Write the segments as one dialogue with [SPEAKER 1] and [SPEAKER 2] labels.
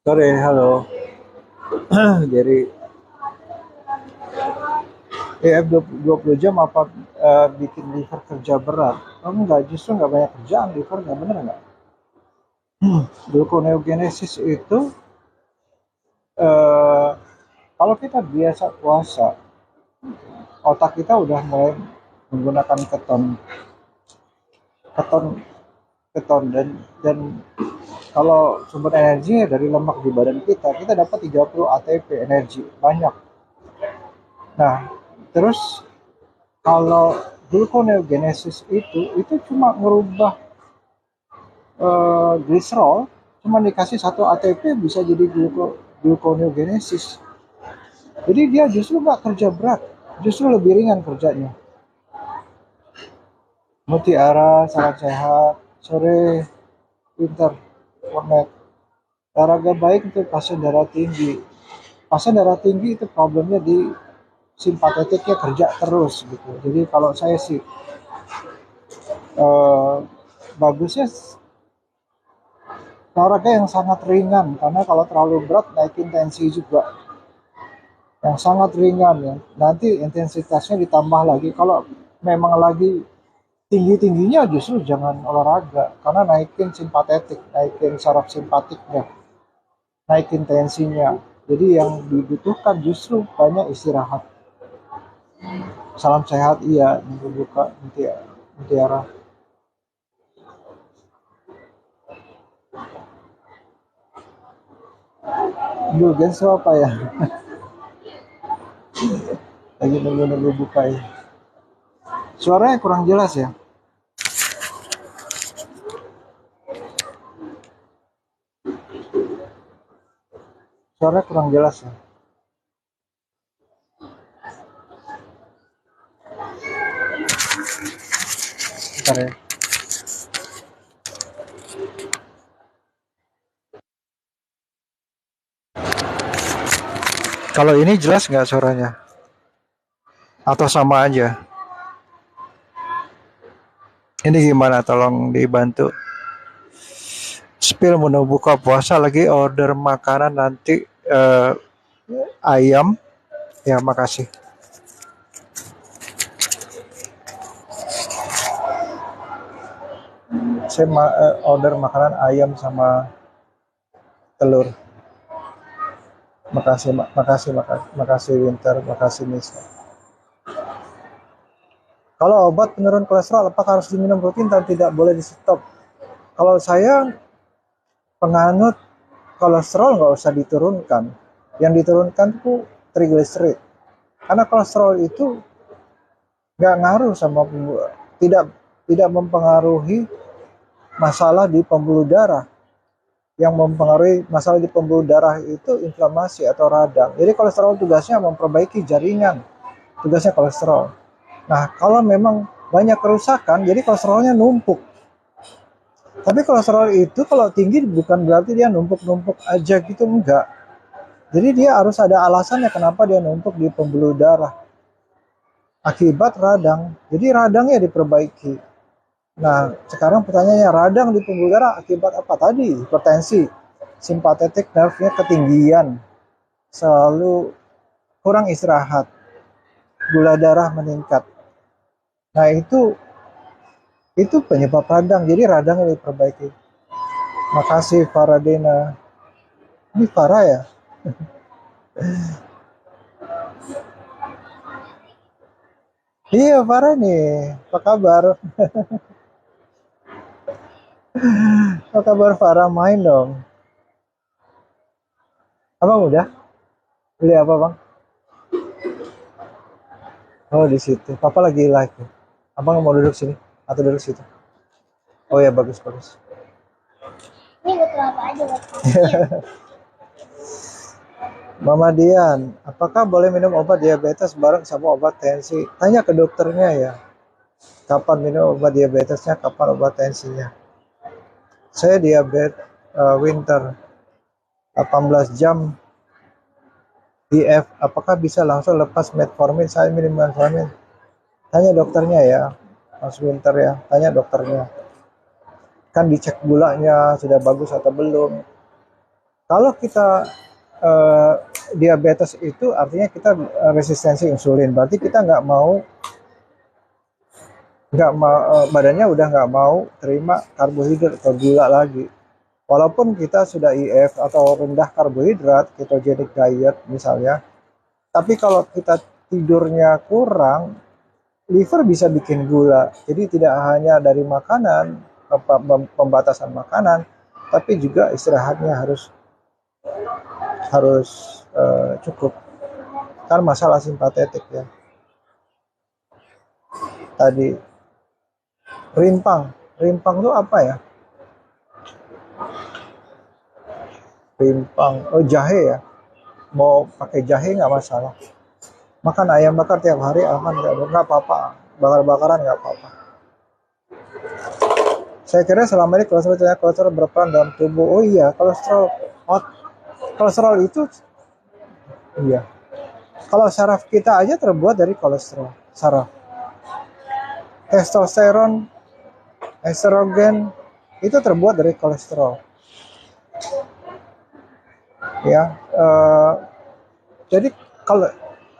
[SPEAKER 1] Sore, halo. Jadi EF 20 jam apa bikin liver kerja berat? Oh enggak, justru nggak banyak kerjaan livernya, bener nggak? Gluconeogenesis itu eh, kalau kita biasa puasa, otak kita udah mulai menggunakan keton, keton, keton dan kalau sumber energinya dari lemak di badan kita dapat 30 ATP energi banyak. Nah, terus kalau gluconeogenesis itu cuma merubah glycerol, cuma dikasih 1 ATP bisa jadi gluconeogenesis. Jadi dia justru nggak kerja berat, justru lebih ringan kerjanya. Mutiara, salam sehat, sore, pinter, warnet. Olahraga baik untuk pasien darah tinggi. Pasien darah tinggi itu problemnya di simpatetiknya kerja terus gitu. Jadi kalau saya sih eh, bagusnya olahraga yang sangat ringan karena kalau terlalu berat naikin tensi juga. Yang sangat ringan ya. Nanti intensitasnya ditambah lagi. Kalau memang lagi tinggi-tingginya justru jangan olahraga karena naikin simpatetik, naikin saraf simpatiknya, naikin tensinya. Jadi yang dibutuhkan justru banyak istirahat. Salam sehat, iya, buka Mutiara. Indulgens apa ya? Lagi nunggu-nunggu buka ya. Suaranya kurang jelas ya. Suaranya kurang jelas ya. Bentar ya. Kalau ini jelas nggak suaranya? Atau sama aja? Ini gimana? Tolong dibantu. Spill menu buka puasa lagi order makanan nanti ayam. Ya makasih. Saya order makanan ayam sama telur. Makasih, makasih, makasih, makasih Winter, makasih Nisa. Kalau obat penurun kolesterol, apakah harus diminum rutin dan tidak boleh di stop? Kalau saya penganut kolesterol nggak usah diturunkan. Yang diturunkan itu trigliserid. Karena kolesterol itu nggak ngaruh sama tidak tidak mempengaruhi masalah di pembuluh darah. Yang mempengaruhi masalah di pembuluh darah itu inflamasi atau radang. Jadi kolesterol tugasnya memperbaiki jaringan. Tugasnya kolesterol. Nah, kalau memang banyak kerusakan, jadi kolesterolnya numpuk. Tapi kolesterol itu kalau tinggi bukan berarti dia numpuk-numpuk aja gitu, enggak. Jadi dia harus ada alasannya kenapa dia numpuk di pembuluh darah. Akibat radang. Jadi radangnya diperbaiki. Nah, sekarang pertanyaannya, radang di pembuluh darah akibat apa tadi? Hipertensi, simpatetik nerve-nya ketinggian, selalu kurang istirahat, gula darah meningkat. Nah, itu penyebab radang. Jadi radang yang diperbaiki. Makasih Faradena. Ini Farah ya? Iya Farah nih. Apa kabar? Apa kabar Farah? Main dong. Abang udah? Beli apa bang? Oh di situ. Papa lagi live. Ya. Abang mau duduk sini atau duduk situ? Oh ya bagus bagus. Ini betul apa aja buat Mama Dian, apakah boleh minum obat diabetes bareng sama obat tensi? Tanya ke dokternya ya. Kapan minum obat diabetesnya, kapan obat tensinya. Saya diabetes winter 18 jam DF, apakah bisa langsung lepas metformin? Saya minum metformin. Tanya dokternya ya, Mas Winter ya. Tanya dokternya. Kan dicek gulanya sudah bagus atau belum. Kalau kita eh, diabetes itu artinya kita resistensi insulin. Berarti kita nggak mau badannya udah nggak mau terima karbohidrat atau gula lagi. Walaupun kita sudah IF atau rendah karbohidrat, ketogenic diet misalnya, tapi kalau kita tidurnya kurang, liver bisa bikin gula. Jadi tidak hanya dari makanan, pembatasan makanan, tapi juga istirahatnya harus harus cukup. Kan masalah simpatetik ya. Tadi rimpang, rimpang itu apa ya? Rimpang, oh jahe ya. Mau pakai jahe nggak masalah. Makan ayam bakar tiap hari aman nggak apa-apa. Bakar-bakaran nggak apa-apa. Saya kira selama ini kolesterol berperan dalam tubuh. Oh iya, kolesterol. Oh, kolesterol itu iya. Kalau saraf kita aja terbuat dari kolesterol. Saraf. Testosteron, estrogen itu terbuat dari kolesterol. Ya. Jadi kalau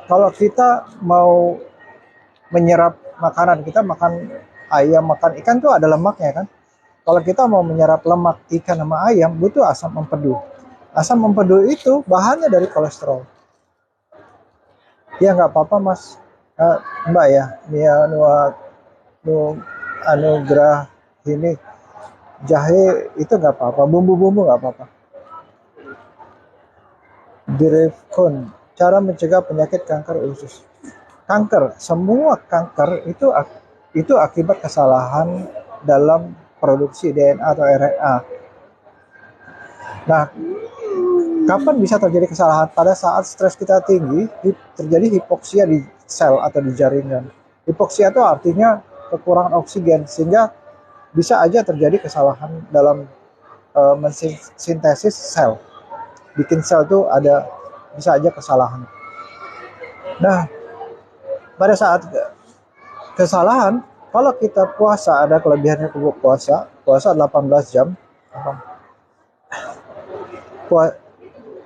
[SPEAKER 1] kalau kita mau menyerap makanan, kita makan ayam, makan ikan tuh ada lemaknya kan. Kalau kita mau menyerap lemak ikan sama ayam, butuh asam empedu. Asam empedu itu bahannya dari kolesterol. Ya nggak apa-apa mas, mbak ya, Nia anugerah ini jahe itu nggak apa-apa, bumbu-bumbu nggak apa-apa. Direfcon, cara mencegah penyakit kanker usus. Kanker, semua kanker itu akibat kesalahan dalam produksi DNA atau RNA. Nah, kapan bisa terjadi kesalahan? Pada saat stres kita tinggi, terjadi hipoksia di sel atau di jaringan. Hipoksia itu artinya kekurangan oksigen, sehingga bisa aja terjadi kesalahan dalam mensintesis sel. Bikin sel itu bisa aja kesalahan. Nah, pada saat kesalahan, kalau kita puasa, ada kelebihannya puasa 18 jam,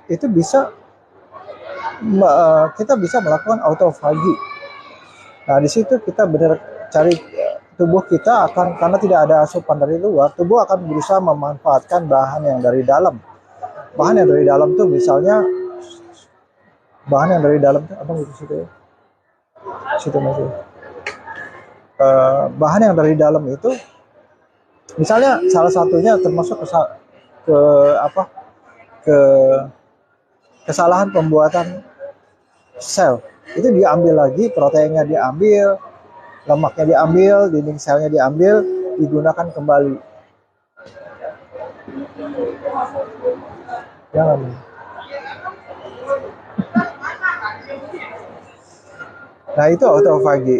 [SPEAKER 1] itu kita bisa melakukan autofagi. Nah, di situ kita benar cari tubuh kita akan, karena tidak ada asupan dari luar, tubuh akan berusaha memanfaatkan bahan yang dari dalam. Bahan yang dari dalam tuh misalnya bahan yang dari dalam tuh apa gitu situ ya? Situ masih. Bahan yang dari dalam itu misalnya salah satunya termasuk ke apa? Ke kesalahan pembuatan sel. Itu diambil lagi, proteinnya diambil, lemaknya diambil, dinding selnya diambil, digunakan kembali. Jangan. Nah itu autofagi.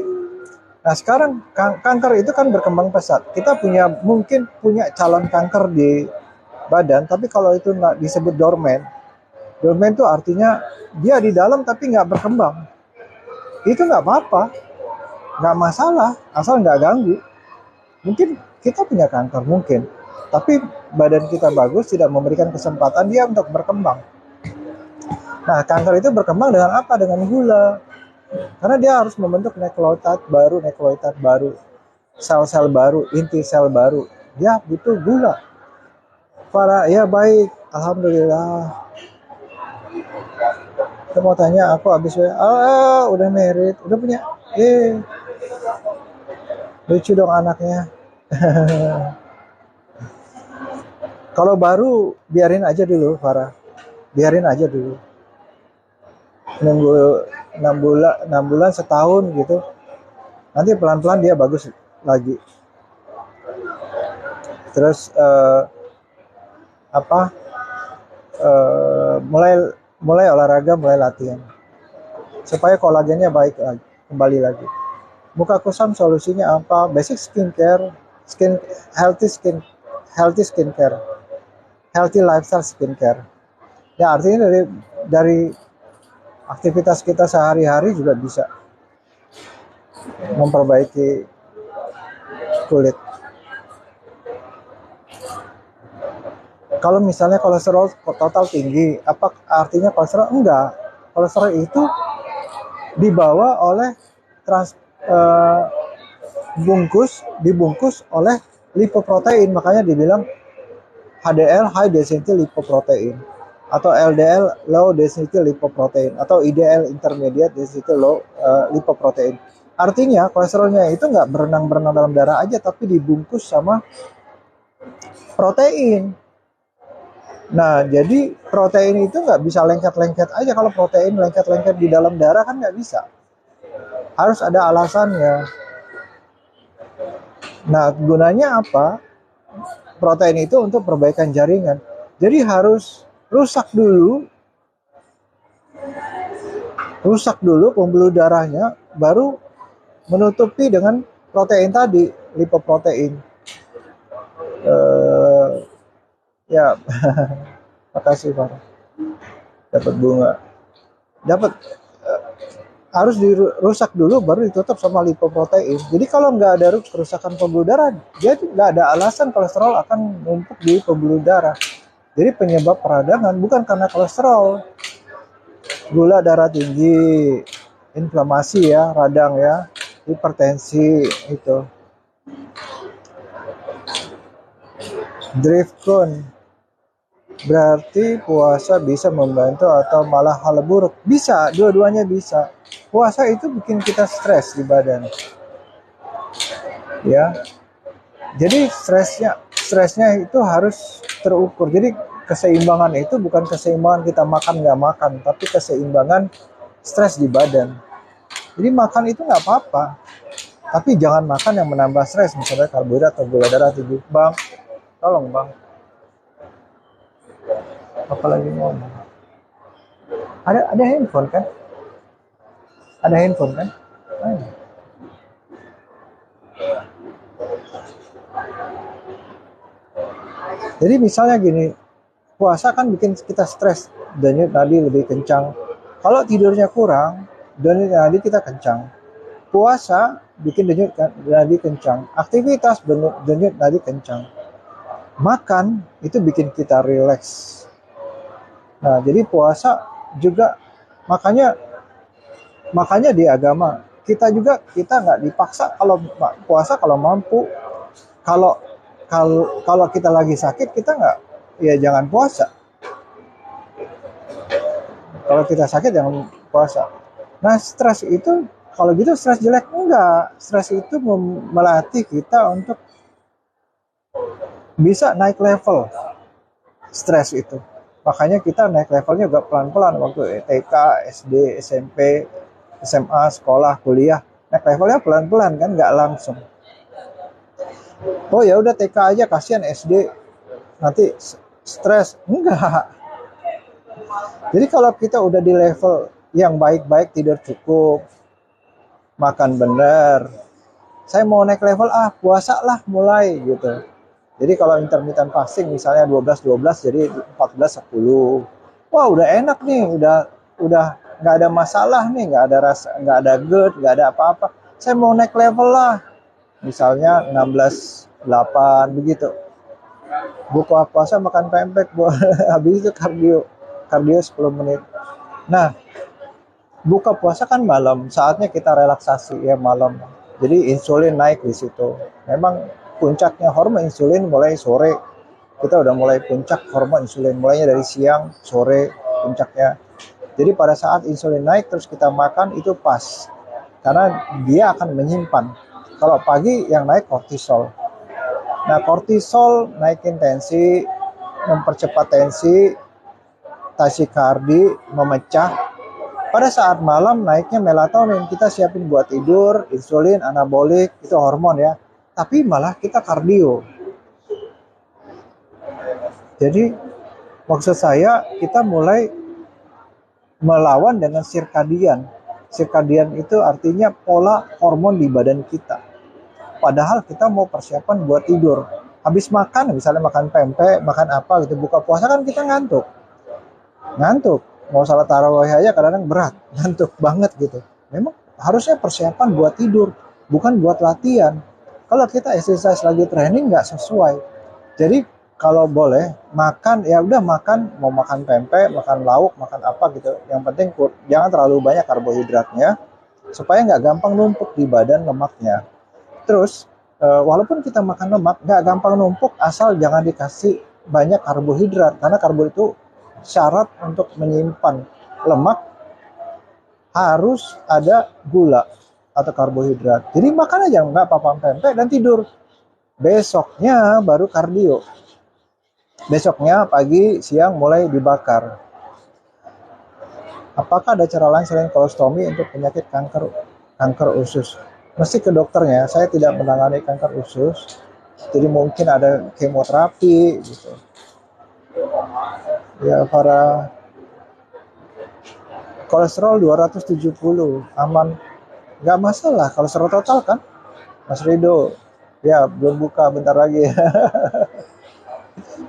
[SPEAKER 1] Nah sekarang kanker itu kan berkembang pesat. Kita mungkin punya calon kanker di badan, tapi kalau itu nggak disebut dormen, dormen itu artinya dia di dalam tapi nggak berkembang. Itu nggak apa-apa, nggak masalah, asal nggak ganggu. Mungkin kita punya kanker, mungkin. Tapi badan kita bagus, tidak memberikan kesempatan dia untuk berkembang. Nah, kanker itu berkembang dengan apa? Dengan gula. Karena dia harus membentuk nukleotid baru, sel-sel baru, inti sel baru. Dia butuh gula. Para ya baik, alhamdulillah. Saya mau tanya, aku habis udah married, udah punya, lucu dong anaknya. Kalau baru biarin aja dulu, Farah. Biarin aja dulu. Nunggu 6 bulan setahun gitu. Nanti pelan-pelan dia bagus lagi. Terus mulai olahraga, mulai latihan supaya kolagennya baik lagi, kembali lagi. Muka kusam solusinya apa? Basic skincare, healthy skincare, healthy lifestyle skincare. Ya artinya dari aktivitas kita sehari-hari juga bisa memperbaiki kulit. Kalau misalnya kolesterol total tinggi, apa artinya kolesterol? Enggak. Kolesterol itu dibawa oleh dibungkus oleh lipoprotein, makanya dibilang HDL high density lipoprotein atau LDL low density lipoprotein atau IDL intermediate density low lipoprotein. Artinya kolesterolnya itu nggak berenang-berenang dalam darah aja, tapi dibungkus sama protein. Nah, jadi protein itu nggak bisa lengket-lengket aja. Kalau protein lengket-lengket di dalam darah kan nggak bisa. Harus ada alasannya. Nah, gunanya apa? Protein itu untuk perbaikan jaringan. Jadi harus rusak dulu pembuluh darahnya, baru menutupi dengan protein tadi, lipoprotein. Ya, makasih Pak. Dapat bunga. Harus dirusak dulu baru ditutup sama lipoprotein. Jadi kalau nggak ada kerusakan pembuluh darah, dia nggak ada alasan kolesterol akan numpuk di pembuluh darah. Jadi penyebab peradangan bukan karena kolesterol, gula darah tinggi, inflamasi ya, radang ya, hipertensi itu. Drift cone berarti puasa bisa membantu atau malah hal buruk? Bisa, dua-duanya bisa. Puasa itu bikin kita stres di badan. Ya. Jadi stresnya itu harus terukur. Jadi keseimbangan itu bukan keseimbangan kita makan nggak makan, tapi keseimbangan stres di badan. Jadi makan itu nggak apa-apa, tapi jangan makan yang menambah stres, misalnya karbohidrat atau gula darah tinggi. Bang, tolong bang. Apalagi ngomong. Ada handphone kan? Ada handphone kan? Ayo. Jadi misalnya gini, puasa kan bikin kita stres, denyut nadi lebih kencang. Kalau tidurnya kurang, denyut nadi kita kencang. Puasa bikin denyut nadi kencang. Aktivitas denyut nadi kencang. Makan itu bikin kita rileks. Nah, jadi puasa juga makanya di agama kita nggak dipaksa kalau puasa kalau mampu. Kalau kita lagi sakit kita nggak, ya jangan puasa. Kalau kita sakit jangan puasa. Nah, stres itu kalau gitu stres jelek enggak. Stres itu melatih kita untuk bisa naik level stres itu. Makanya kita naik levelnya juga pelan-pelan waktu TK, SD, SMP, SMA, sekolah, kuliah. Naik levelnya pelan-pelan kan, nggak langsung. Oh ya udah TK aja kasihan SD nanti stres. Enggak. Jadi kalau kita udah di level yang baik-baik, tidur cukup, makan benar, saya mau naik level puasa lah mulai gitu. Jadi kalau intermittent fasting misalnya 12-12 jadi 14-10. Wah, udah enak nih, udah nggak ada masalah nih, nggak ada rasa, nggak ada GERD, nggak ada apa-apa. Saya mau naik level lah. misalnya 16:8 begitu. Buka puasa makan pempek, habis itu kardio 10 menit. Nah, buka puasa kan malam, saatnya kita relaksasi ya malam. Jadi insulin naik di situ. Memang puncaknya hormon insulin mulai sore. Kita udah mulai puncak hormon insulin, mulainya dari siang, sore puncaknya. Jadi pada saat insulin naik terus kita makan itu pas. Karena dia akan menyimpan. Kalau pagi yang naik kortisol. Nah, kortisol naikin tensi, mempercepat tensi, takikardi, memecah. Pada saat malam naiknya melatonin, kita siapin buat tidur, insulin, anabolik, itu hormon ya. Tapi malah kita kardio. Jadi maksud saya kita mulai melawan dengan sirkadian. Sirkadian itu artinya pola hormon di badan kita. Padahal kita mau persiapan buat tidur. Habis makan, misalnya makan pempek, makan apa gitu, buka puasa kan kita ngantuk. Ngantuk. Mau salat tarawih aja kadang-kadang berat, ngantuk banget gitu. Memang harusnya persiapan buat tidur, bukan buat latihan. Kalau kita exercise lagi training nggak sesuai. Jadi kalau boleh makan ya udah makan, mau makan pempek, makan lauk, makan apa gitu. Yang penting jangan terlalu banyak karbohidratnya supaya nggak gampang numpuk di badan lemaknya. Terus walaupun kita makan lemak nggak gampang numpuk asal jangan dikasih banyak karbohidrat karena karbohidrat itu syarat untuk menyimpan lemak harus ada gula atau karbohidrat. Jadi makan aja nggak apa-apa pempek dan tidur. Besoknya baru kardio. Besoknya pagi siang mulai dibakar. Apakah ada cara lain selain kolostomi untuk penyakit kanker usus? Mesti ke dokternya. Saya tidak menangani kanker usus. Jadi mungkin ada kemoterapi gitu. Ya para kolesterol 270 aman, nggak masalah kolesterol total kan Mas Rido. Ya belum buka, bentar lagi.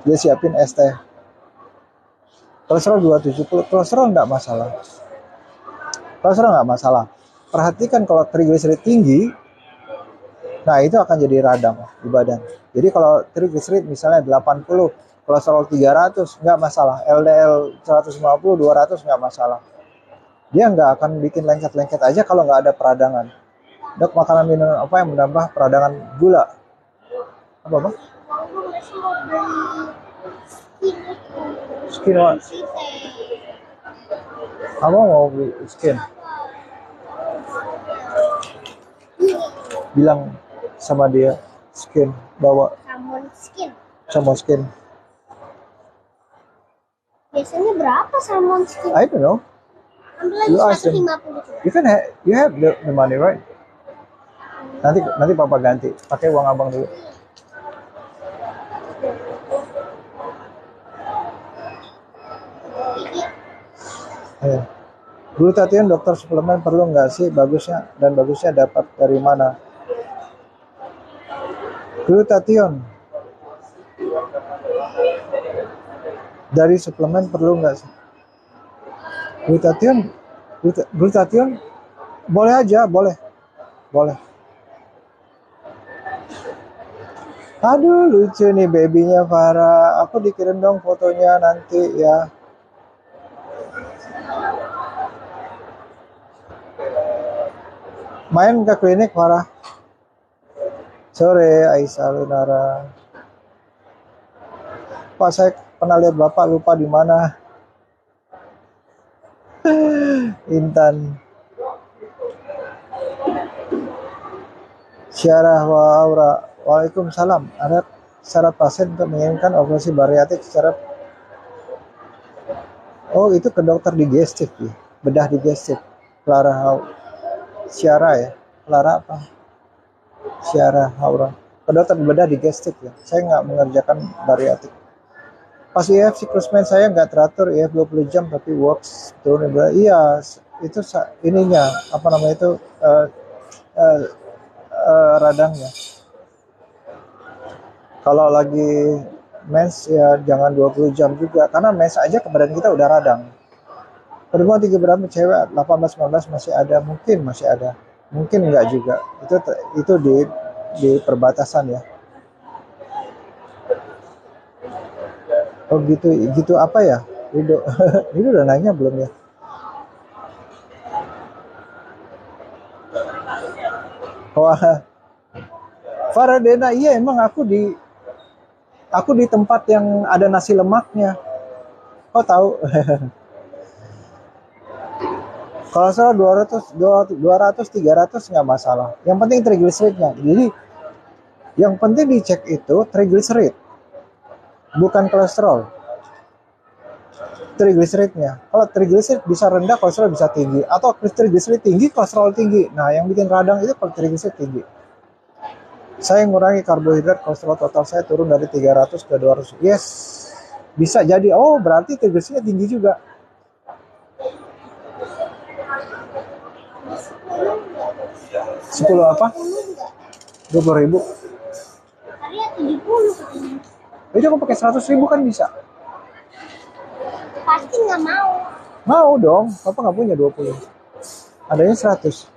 [SPEAKER 1] Dia siapin es teh. Kolesterol 270, kolesterol nggak masalah. Kolesterol nggak masalah. Perhatikan kalau trigliserid tinggi, nah itu akan jadi radang di badan. Jadi kalau trigliserid misalnya 80, kolesterol 300 nggak masalah, LDL 150, 200 nggak masalah. Dia nggak akan bikin lengket-lengket aja kalau nggak ada peradangan. Dok, makanan minuman apa yang menambah peradangan gula? Apa bang? Skin what? Apa mau beli skin? Bilang sama dia skin bawa. Salmon skin.
[SPEAKER 2] Biasanya berapa salmon skin?
[SPEAKER 1] I don't know.
[SPEAKER 2] Ambil lagi 150.
[SPEAKER 1] You have the money, right? Nanti papa ganti. Pakai uang abang dulu. Glutathione dokter suplemen perlu nggak sih? Bagusnya dapat dari mana? Glutathione dari suplemen perlu nggak sih? Glutathione boleh aja, boleh. Aduh lucu nih babynya Farah. Aku dikirim dong fotonya nanti ya. Main ke klinik Farah. Sore Aisyah Lunara. Pak, saya pernah lihat Bapak, lupa di mana. Intan. Syarah wa Aura. Waalaikumsalam. Ada syarat pasien untuk menginginkan operasi bariatik secara... Oh, itu ke dokter digestif ya. Bedah digestif. Syarah ya. Clara apa? Syarah Aura. Ke dokter bedah digestif ya. Saya nggak mengerjakan bariatik. Pas IF siklusmen saya nggak teratur, IF 20 jam tapi works turun. Iya, itu ininya apa namanya itu radangnya. Kalau lagi mens ya jangan 20 jam juga, karena mens aja ke badan kita udah radang. Perempuan 3 berapa cewek 18-19 masih ada, mungkin masih ada, mungkin enggak juga. Itu di perbatasan ya. Oh gitu, gitu apa ya? Rido, Rido udah nanya belum ya? Wah, Faradena, iya emang aku di tempat yang ada nasi lemaknya. Oh tahu, kalau salah 200 300 nggak masalah. Yang penting triglyceridnya. Jadi yang penting dicek itu triglycerid, bukan kolesterol. Triglyceridnya. Kalau triglycerid bisa rendah, kolesterol bisa tinggi. Atau triglycerid tinggi, kolesterol tinggi. Nah, yang bikin radang itu kalau triglycerid tinggi. Saya ngurangi karbohidrat, kolesterol total saya turun dari 300 ke 200. Yes, bisa jadi. Oh, berarti triglyceridnya tinggi juga. 10 apa? 20.000.
[SPEAKER 2] Tadi ya 70 katanya.
[SPEAKER 1] Itu aku pakai 100.000 kan bisa.
[SPEAKER 2] Pasti nggak mau.
[SPEAKER 1] Mau dong, papa nggak punya 20. Adanya 100.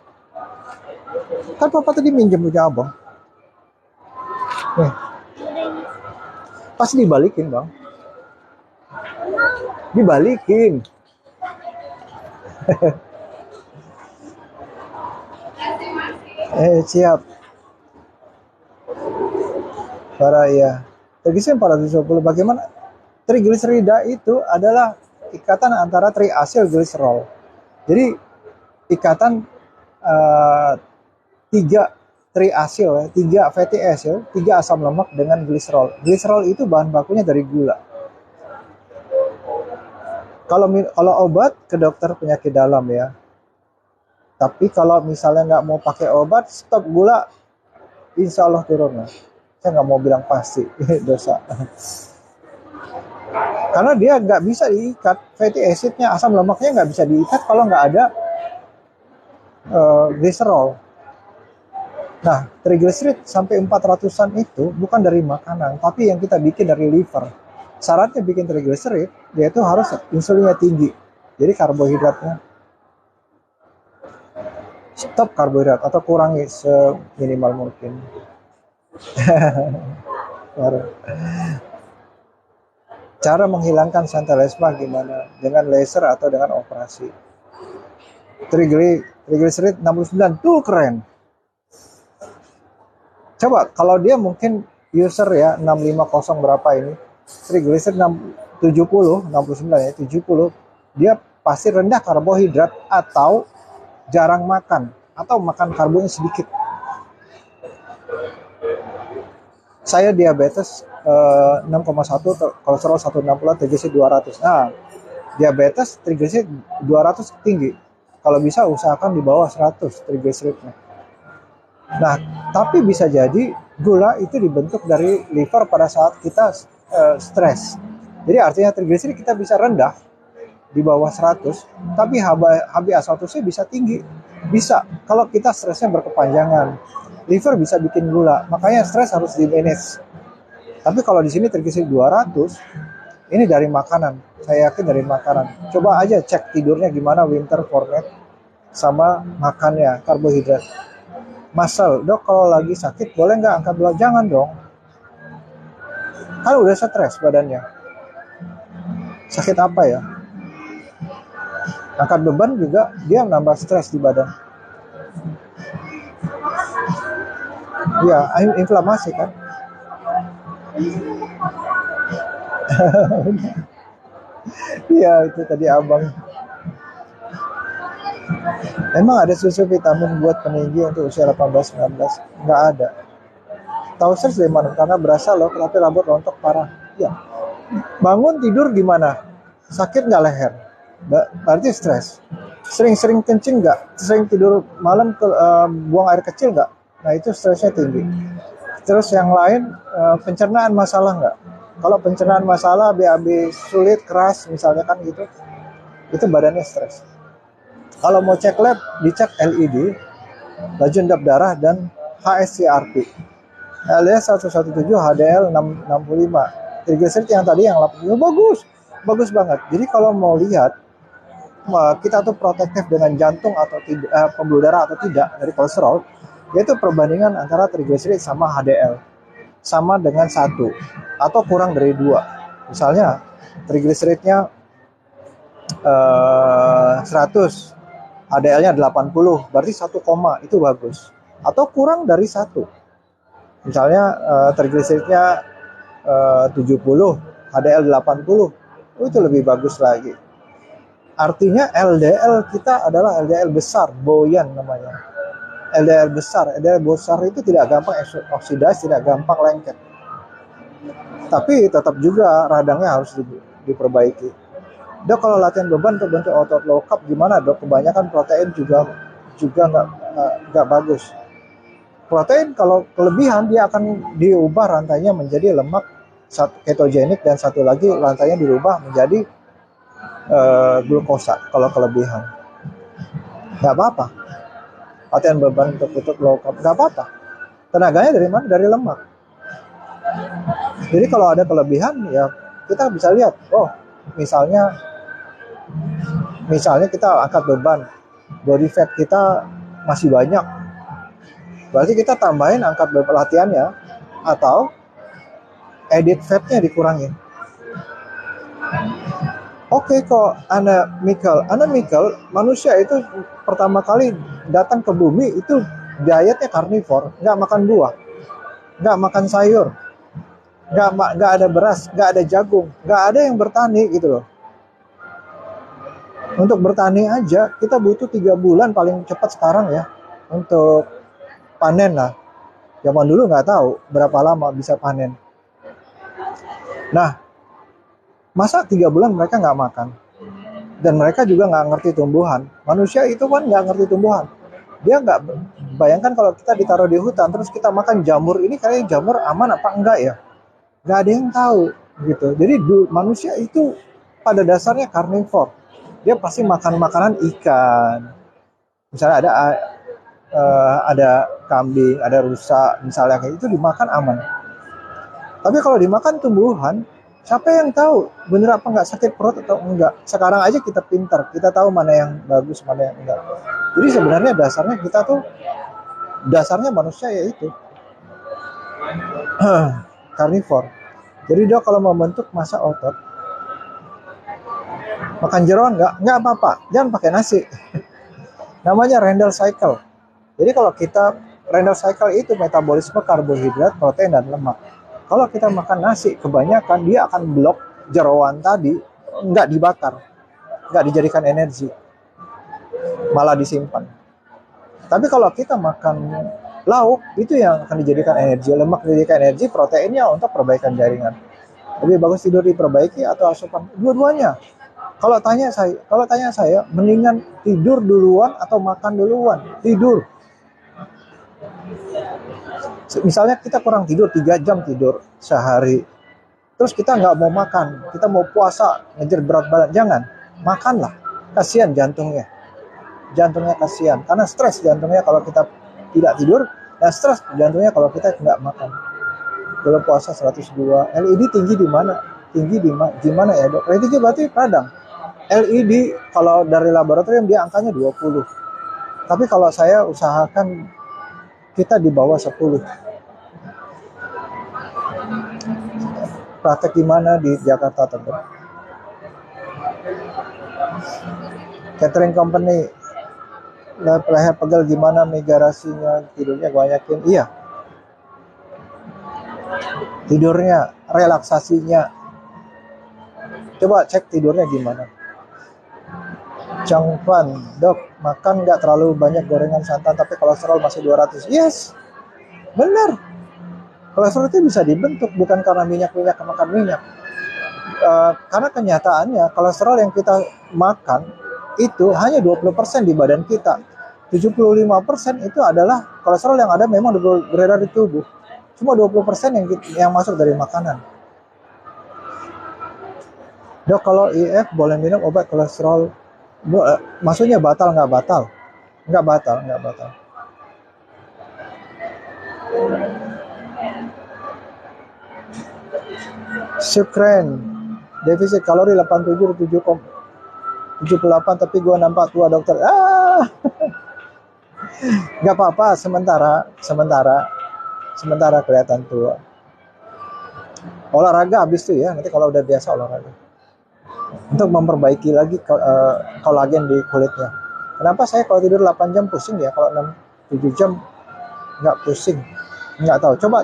[SPEAKER 1] Kan papa tadi minjem punya abang. Nih, pasti dibalikin bang. Dibalikin. Siap. Para ya. Triglycerida 420. Bagaimana? Trigliserida itu adalah ikatan antara triasil gliserol. Jadi ikatan tiga triasil, ya, tiga fatty acid, tiga asam lemak dengan gliserol. Gliserol itu bahan bakunya dari gula. Kalau obat ke dokter penyakit dalam ya. Tapi kalau misalnya nggak mau pakai obat, stop gula, insya Allah turun lah. Saya nggak mau bilang pasti, dosa. Karena dia nggak bisa diikat, fatty acidnya, asam lemaknya nggak bisa diikat kalau nggak ada gliserol. Nah, triglycerid sampai 400-an itu bukan dari makanan, tapi yang kita bikin dari liver. Syaratnya bikin triglycerid, yaitu harus insulinnya tinggi. Jadi karbohidratnya stop karbohidrat atau kurangi seminimal mungkin. Cara menghilangkan santalesma gimana? Dengan laser atau dengan operasi? Triglycerid 69 tuh keren. Coba kalau dia mungkin user ya 650 berapa ini, triglycerid 70, 69 ya, 70, dia pasti rendah karbohidrat atau jarang makan atau makan karbonya sedikit. Saya diabetes 6,1, kolesterol 160, triglycerid 200. Nah, diabetes triglycerid 200 tinggi. Kalau bisa usahakan di bawah 100 triglyceridnya. Nah, tapi bisa jadi gula itu dibentuk dari liver pada saat kita stres. Jadi artinya triglycerid kita bisa rendah di bawah 100, tapi HbA1c bisa tinggi. Bisa kalau kita stresnya berkepanjangan. Liver bisa bikin gula, makanya stres harus di manage. Tapi kalau di sini triglycerid 200, ini dari makanan. Saya yakin dari makanan. Coba aja cek tidurnya gimana, winter format sama makannya, karbohidrat. Masal, dok kalau lagi sakit boleh nggak angkat berat? Jangan dong. Kan udah stres badannya. Sakit apa ya? Angkat beban juga dia nambah stres di badan. Iya, inflamasi kan. Iya, itu tadi abang. Emang ada susu vitamin buat peninggi untuk usia 18-19? Nggak ada. Tahu stres dari mana? Karena berasa loh, tapi rambut rontok parah. Ya. Bangun tidur gimana? Sakit nggak leher? Berarti stres. Sering-sering kencing nggak? Sering tidur malam buang air kecil nggak? Nah itu stresnya tinggi. Terus yang lain pencernaan masalah nggak? Kalau pencernaan masalah, BAB sulit, keras misalnya kan gitu, itu badannya stres. Kalau mau cek lab, dicek LED, laju endap darah dan HSCRP. LDL 117, HDL 665. Triglycerid yang tadi yang 80 bagus banget. Jadi kalau mau lihat kita tuh protektif dengan jantung atau tidak, pembuluh darah atau tidak dari kolesterol, yaitu perbandingan antara triglycerid sama HDL sama dengan 1 atau kurang dari 2. Misalnya triglyceridnya 100, HDL-nya 80, berarti 1, itu bagus. Atau kurang dari 1. Misalnya triglyceridnya 70, HDL 80, itu lebih bagus lagi. Artinya LDL kita adalah LDL besar, boyan namanya. LDL besar itu tidak gampang oksidasi, tidak gampang lengket. Tapi tetap juga radangnya harus diperbaiki. Dok, kalau latihan beban untuk bentuk otot low carb gimana dok? Kebanyakan protein juga nggak bagus. Protein kalau kelebihan dia akan diubah rantainya menjadi lemak ketogenik, dan satu lagi rantainya dirubah menjadi glukosa kalau kelebihan. Nggak apa-apa. Latihan beban untuk bentuk low carb nggak apa-apa. Tenaganya dari mana? Dari lemak. Jadi kalau ada kelebihan ya kita bisa lihat, oh misalnya kita angkat beban, body fat kita masih banyak, berarti kita tambahin angkat beban latihannya atau edit fatnya dikurangin. Oke, kok Michael, manusia itu pertama kali datang ke bumi itu dietnya karnivor, nggak makan buah, nggak makan sayur, nggak ada beras, nggak ada jagung, nggak ada yang bertani gitu loh. Untuk bertani aja kita butuh 3 bulan paling cepat sekarang ya untuk panen lah. Zaman dulu nggak tahu berapa lama bisa panen. Nah, masa 3 bulan mereka nggak makan? Dan mereka juga nggak ngerti tumbuhan. Manusia itu kan nggak ngerti tumbuhan. Dia nggak, bayangkan kalau kita ditaruh di hutan terus kita makan jamur, ini kayak jamur aman apa enggak ya? Nggak ada yang tahu gitu. Jadi manusia itu pada dasarnya karnivor. Dia pasti makan makanan ikan. Misalnya ada kambing, ada rusa, misalnya kayak itu dimakan aman. Tapi kalau dimakan tumbuhan, siapa yang tahu bener apa enggak, sakit perut atau enggak? Sekarang aja kita pintar, kita tahu mana yang bagus, mana yang enggak. Jadi sebenarnya dasarnya manusia yaitu karnivor. Jadi dok, kalau membentuk massa otot, makan jeroan nggak apa-apa, jangan pakai nasi. Namanya Rendel cycle. Jadi kalau kita Rendel cycle itu metabolisme karbohidrat, protein, dan lemak. Kalau kita makan nasi kebanyakan, dia akan blok jeroan tadi, nggak dibakar, nggak dijadikan energi, malah disimpan. Tapi kalau kita makan lauk, itu yang akan dijadikan energi, lemak dijadikan energi, proteinnya untuk perbaikan jaringan. Lebih bagus tidur diperbaiki atau asupan? Dua-duanya. Kalau tanya saya, mendingan tidur duluan atau makan duluan? Tidur. Misalnya kita kurang tidur 3 jam tidur sehari, terus kita nggak mau makan, kita mau puasa ngejar berat badan, jangan, makanlah. Kasihan jantungnya kasihan, karena stres jantungnya kalau kita tidak tidur, dan stres jantungnya kalau kita nggak makan. Kalau puasa 102, LED tinggi di mana? Tinggi di mana ya dok? Tinggi berarti radang. LED kalau dari laboratorium dia angkanya 20. Tapi kalau saya usahakan kita di bawah 10. Praktek di mana? Di Jakarta tentu. Catering company, leher pegel gimana, migrasinya, tidurnya banyakin? Iya. Tidurnya, relaksasinya. Coba cek tidurnya gimana. Changpan, dok, makan nggak terlalu banyak gorengan santan tapi kolesterol masih 200. Yes, benar. Kolesterol itu bisa dibentuk bukan karena minyak makan minyak. Karena kenyataannya kolesterol yang kita makan itu hanya 20% di badan kita. 75% itu adalah kolesterol yang ada memang beredar di tubuh. Cuma 20% yang masuk dari makanan. Dok, kalau IF boleh minum obat kolesterol? Maksudnya batal nggak batal? Nggak batal. Sukren, defisit kalori 87, 78, tapi gue nampak tua dokter. Nggak apa-apa, sementara kelihatan tua. Olahraga habis tuh ya, nanti kalau udah biasa olahraga. Untuk memperbaiki lagi kolagen di kulitnya. Kenapa saya kalau tidur 8 jam pusing ya, kalau 6-7 jam nggak pusing? Nggak tahu. Coba.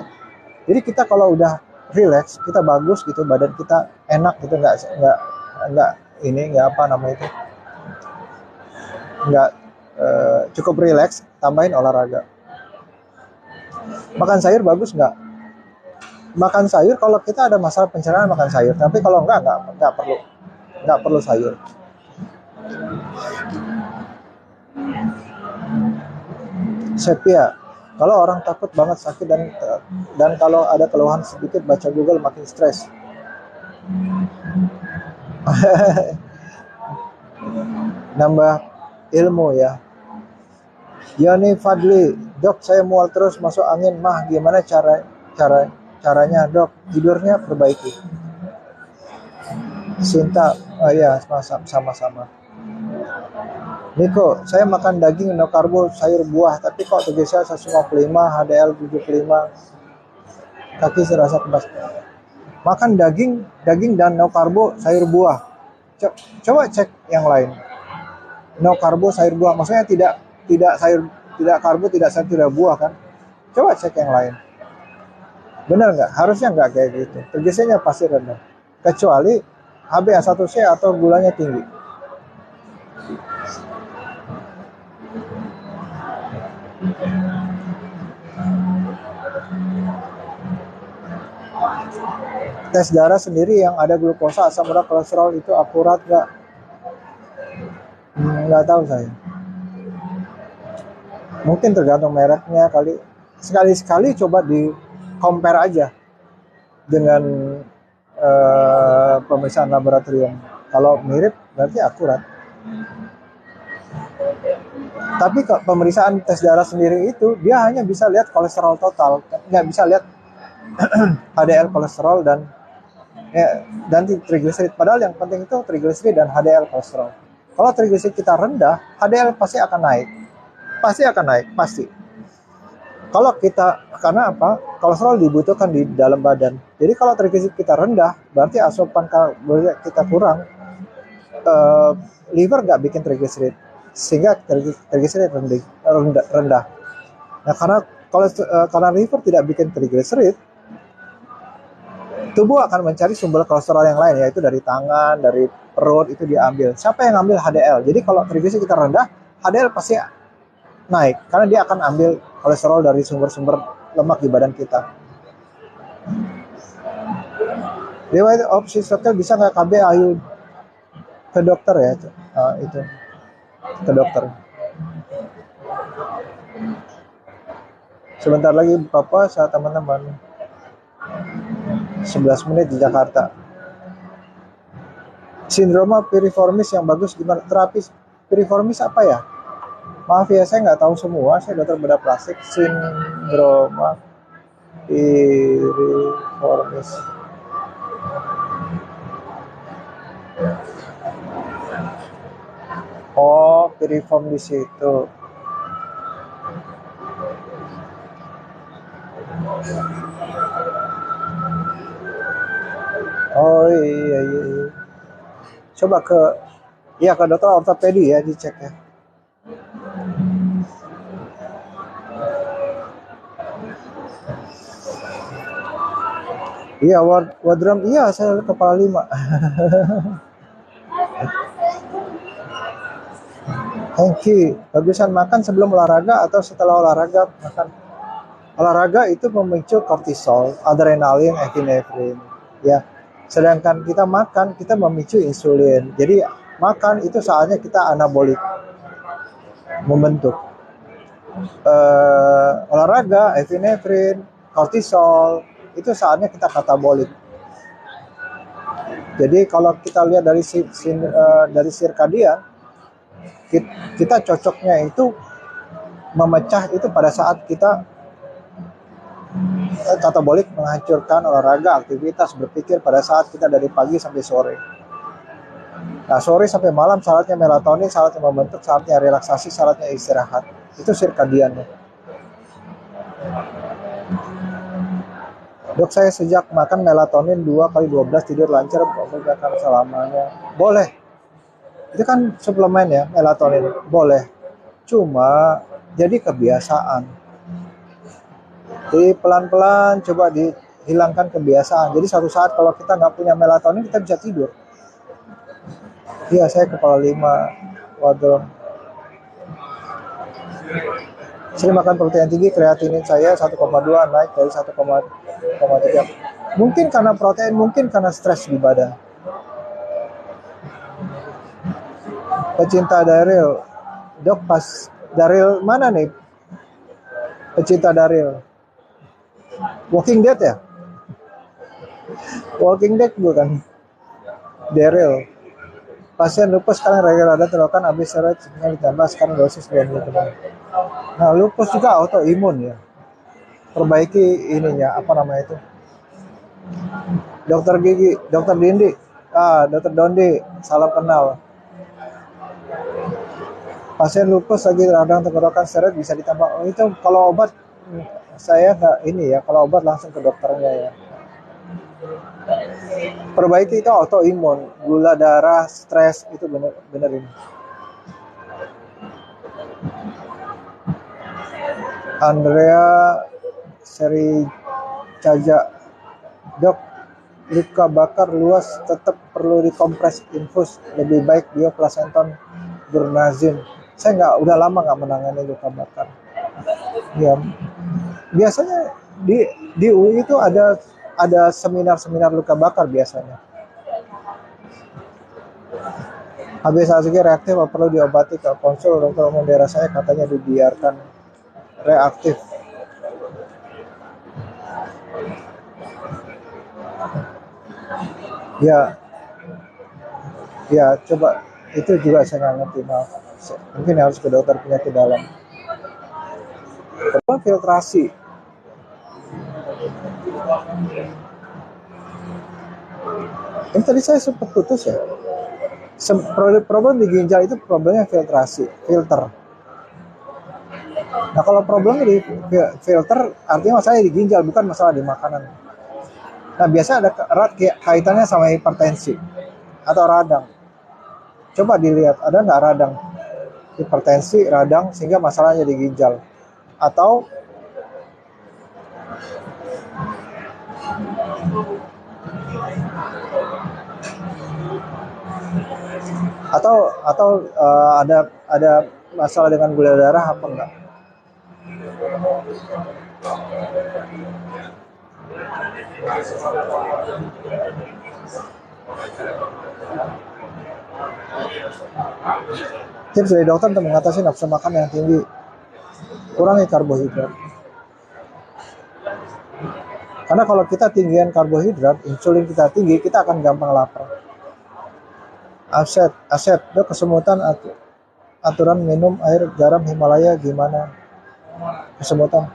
[SPEAKER 1] Jadi kita kalau udah relax, kita bagus gitu, badan kita enak gitu, nggak ini nggak apa namanya itu, nggak cukup relax, tambahin olahraga. Makan sayur bagus nggak? Makan sayur kalau kita ada masalah pencernaan makan sayur, tapi kalau nggak perlu sayur. Sepia, kalau orang takut banget sakit dan kalau ada keluhan sedikit baca Google makin stres. Nambah ilmu ya. Yoni Fadli, dok saya mual terus masuk angin mah, gimana caranya dok? Tidurnya perbaiki. Sinta, oh ya sama-sama. Niko, saya makan daging no karbo sayur buah, tapi kok TGC 155, HDL 75, kaki serasa kebas. Makan daging dan no karbo sayur buah. Coba cek yang lain. No karbo sayur buah, maksudnya tidak sayur, tidak karbo, tidak sayur, tidak buah kan? Coba cek yang lain. Benar nggak? Harusnya nggak kayak gitu. TGC-nya pasti rendah. Kecuali HbA1c atau gulanya tinggi. Tes darah sendiri yang ada glukosa, asam urat, kolesterol itu akurat nggak? Nggak tahu saya. Mungkin tergantung mereknya kali. Sekali-sekali coba di compare aja dengan pemeriksaan laboratorium. Kalau mirip berarti akurat. Tapi pemeriksaan tes darah sendiri itu dia hanya bisa lihat kolesterol total, nggak bisa lihat HDL kolesterol dan trigliserid. Padahal yang penting itu trigliserid dan HDL kolesterol. Kalau trigliserid kita rendah, HDL pasti akan naik. Pasti. Kalau kita, karena apa? Kolesterol dibutuhkan di dalam badan. Jadi kalau trigliserid kita rendah, berarti asupan karbohidrat kita kurang. Liver nggak bikin trigliserid, sehingga trigliserid rendah. Nah, karena liver tidak bikin trigliserid, tubuh akan mencari sumber kolesterol yang lain, yaitu dari tangan, dari perut, itu diambil. Siapa yang ambil HDL? Jadi kalau trigliserid kita rendah, HDL pasti naik, karena dia akan ambil kolesterol dari sumber-sumber lemak di badan kita. Riwayat opsi hotel bisa nggak KB? Ayo ke dokter ya, itu ke dokter. Sebentar lagi Bapak saat teman-teman 11 menit di Jakarta. Sindroma piriformis yang bagus gimana? Terapi piriformis apa ya? Maaf ya, saya nggak tahu semua. Saya dokter bedah plastik. Sindroma piriformis. Oh, piriform di situ. Oh iya. Coba ke dokter ortopedi ya, dicek ya. Iya, wadram, iya saya kepala 5. Hengki, bagusan makan sebelum olahraga atau setelah olahraga makan? Olahraga itu memicu kortisol, adrenalin, epinefrin, ya. Sedangkan kita makan, kita memicu insulin. Jadi makan itu saatnya kita anabolik, membentuk. Olahraga, epinefrin, kortisol, itu saatnya kita katabolik. Jadi kalau kita lihat dari sirkadian, kita cocoknya itu memecah itu pada saat kita katabolik, menghancurkan olahraga, aktivitas, berpikir pada saat kita dari pagi sampai sore. Nah, sore sampai malam saatnya melatonin, saatnya membentuk, saatnya relaksasi, saatnya istirahat. Itu sirkadian. Dok, saya sejak makan melatonin 2 kali 12 tidur lancar, akan selamanya. Boleh. Itu kan suplemen ya, melatonin. Boleh. Cuma jadi kebiasaan. Jadi pelan-pelan coba dihilangkan kebiasaan. Jadi suatu saat kalau kita nggak punya melatonin, kita bisa tidur. Iya, saya kepala 5. Waduh. Sering makan protein tinggi, kreatinin saya 1,2 naik dari 1,3. Mungkin karena protein, mungkin karena stres di badan. Pecinta Daryl. Dok, pas Daryl mana nih? Pecinta Daryl. Walking Dead ya? Walking Dead bukan? Daryl. Pasien lupus sekarang rada terlakukan habis steroidnya ditambah sekarang dosis 2 mg. Nah, lupus juga autoimun ya. Perbaiki ininya, apa namanya itu? Dokter gigi, dokter Dindi. Dokter Dondi, salam kenal. Pasien lupus lagi radang tenggorokan steroid bisa ditambah. Oh, itu kalau obat saya nggak ini ya, kalau obat langsung ke dokternya ya. Perbaiki itu autoimun, gula darah, stres itu bener ini. Andrea Seri Caja, dok, luka bakar luas tetap perlu dikompres infus, lebih baik bioplacenton Burnazin. Saya udah lama nggak menangani luka bakar. Ya, biasanya di UI itu ada seminar luka bakar biasanya. HbA1c reaktif perlu diobati, ke konsul dokter umum daerah saya katanya dibiarkan reaktif. Ya coba itu juga saya nggak ngerti, maaf. Mungkin harus ke dokter penyakit dalam. Kedua, filtrasi. Ini tadi saya sempat putus ya. Problem di ginjal itu problemnya filtrasi, filter. Nah, kalau problemnya di filter, artinya masalah di ginjal, bukan masalah di makanan. Nah, biasa ada erat kaitannya sama hipertensi atau radang. Coba dilihat, ada nggak radang? Hipertensi, radang, sehingga masalahnya di ginjal. Atau ada masalah dengan gula darah apa enggak? Tips dari dokter untuk mengatasi nafsu makan yang tinggi: kurangi karbohidrat. Karena kalau kita tinggian karbohidrat, insulin kita tinggi, kita akan gampang lapar. Aset, dok, kesemutan aturan minum air garam Himalaya gimana? Kesemutan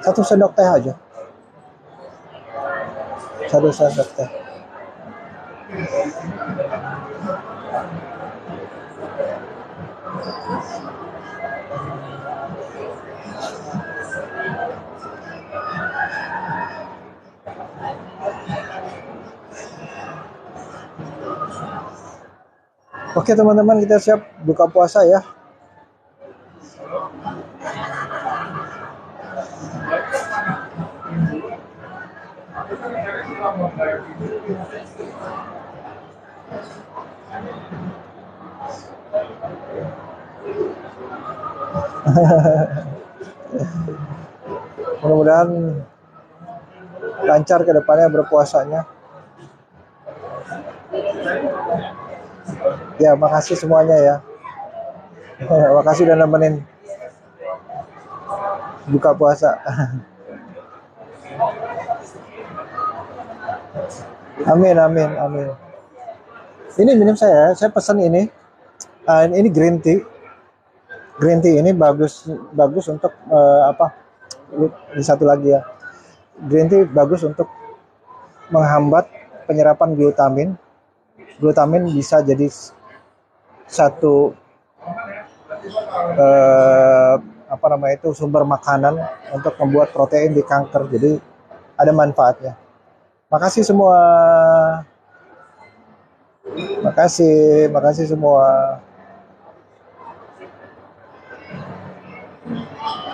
[SPEAKER 1] 1 sendok teh aja. 1 sendok teh. Oke teman-teman, kita siap buka puasa ya. Mudah-mudahan lancar ke depannya berpuasanya. Ya, makasih semuanya ya. Makasih udah nemenin buka puasa. Amin. Ini minum saya pesan ini. Ini green tea. Green tea ini bagus untuk Ini satu lagi ya. Green tea bagus untuk menghambat penyerapan glutamin. Glutamin bisa jadi satu eh, apa namanya itu sumber makanan untuk membuat protein di kanker. Jadi ada manfaatnya. Makasih semua. Makasih semua.